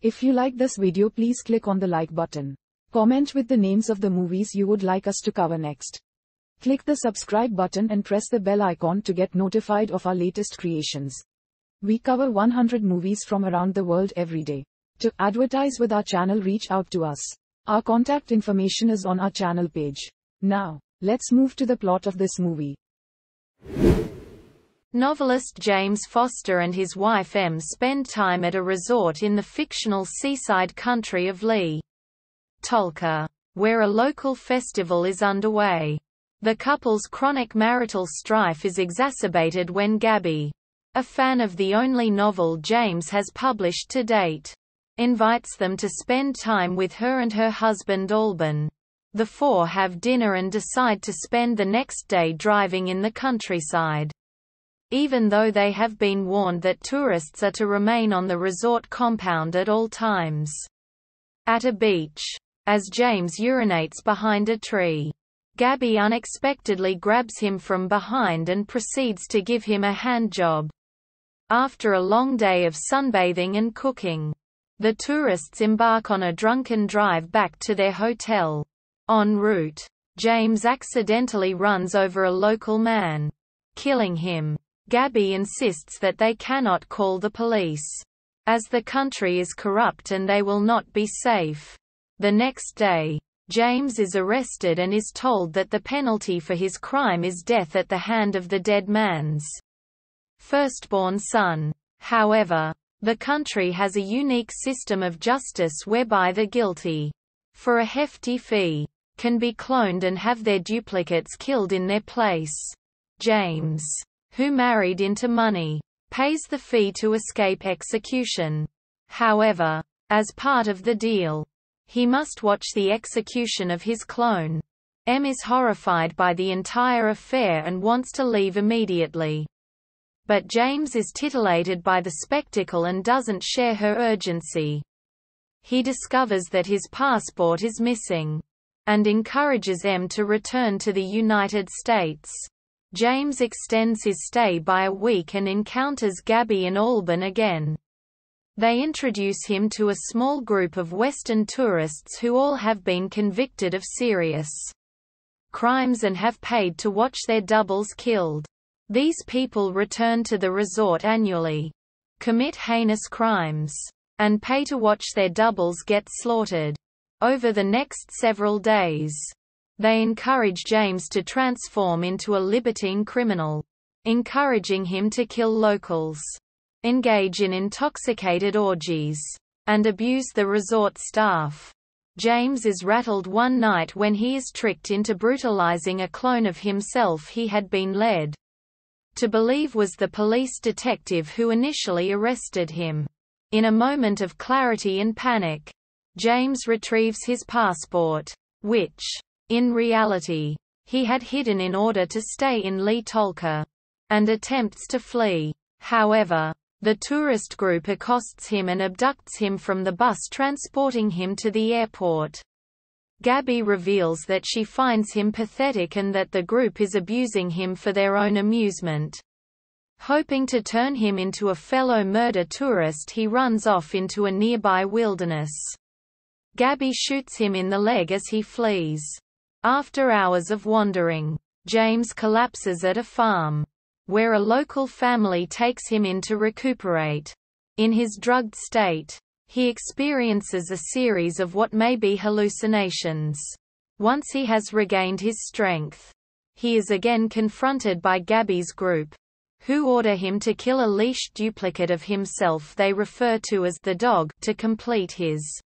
If you like this video, please click on the like button. Comment with the names of the movies you would like us to cover next. Click the subscribe button and press the bell icon to get notified of our latest creations. We cover 100 movies from around the world every day. To advertise with our channel, reach out to us. Our contact information is on our channel page. Now, let's move to the plot of this movie. Novelist James Foster and his wife Em spend time at a resort in the fictional seaside country of Lee Tolka, where a local festival is underway. The couple's chronic marital strife is exacerbated when Gabby, a fan of the only novel James has published to date, invites them to spend time with her and her husband Alban. The four have dinner and decide to spend the next day driving in the countryside. Even though they have been warned that tourists are to remain on the resort compound at all times. At a beach, as James urinates behind a tree, Gabby unexpectedly grabs him from behind and proceeds to give him a handjob. After a long day of sunbathing and cooking, the tourists embark on a drunken drive back to their hotel. En route, James accidentally runs over a local man, killing him. Gabby insists that they cannot call the police, as the country is corrupt and they will not be safe. The next day, James is arrested and is told that the penalty for his crime is death at the hand of the dead man's firstborn son. However, the country has a unique system of justice whereby the guilty, for a hefty fee, can be cloned and have their duplicates killed in their place. James, who married into money, pays the fee to escape execution. However, as part of the deal, he must watch the execution of his clone. Em is horrified by the entire affair and wants to leave immediately. But James is titillated by the spectacle and doesn't share her urgency. He discovers that his passport is missing, and encourages Em to return to the United States. James extends his stay by a week and encounters Gabby and Alban again. They introduce him to a small group of Western tourists who all have been convicted of serious crimes and have paid to watch their doubles killed. These people return to the resort annually, commit heinous crimes, and pay to watch their doubles get slaughtered. Over the next several days, they encourage James to transform into a libertine criminal, encouraging him to kill locals, engage in intoxicated orgies, and abuse the resort staff. James is rattled one night when he is tricked into brutalizing a clone of himself he had been led to believe was the police detective who initially arrested him. In a moment of clarity and panic, James retrieves his passport, which, in reality, he had hidden in order to stay in Lee Tolka, and attempts to flee. However, the tourist group accosts him and abducts him from the bus transporting him to the airport. Gabby reveals that she finds him pathetic and that the group is abusing him for their own amusement. Hoping to turn him into a fellow murder tourist, he runs off into a nearby wilderness. Gabby shoots him in the leg as he flees. After hours of wandering, James collapses at a farm, where a local family takes him in to recuperate. In his drugged state, he experiences a series of what may be hallucinations. Once he has regained his strength, he is again confronted by Gabby's group, who order him to kill a leashed duplicate of himself they refer to as the dog to complete his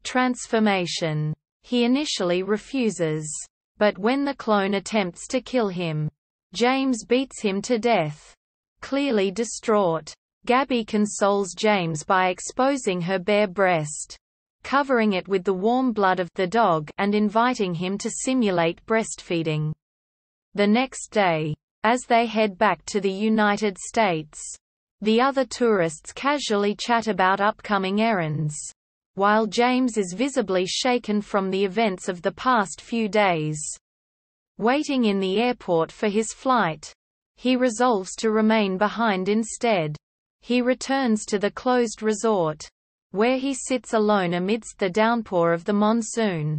transformation. He initially refuses, but when the clone attempts to kill him, James beats him to death. Clearly distraught, Gabby consoles James by exposing her bare breast, covering it with the warm blood of the dog, and inviting him to simulate breastfeeding. The next day, as they head back to the United States, the other tourists casually chat about upcoming errands, while James is visibly shaken from the events of the past few days. Waiting in the airport for his flight, he resolves to remain behind instead. He returns to the closed resort, where he sits alone amidst the downpour of the monsoon.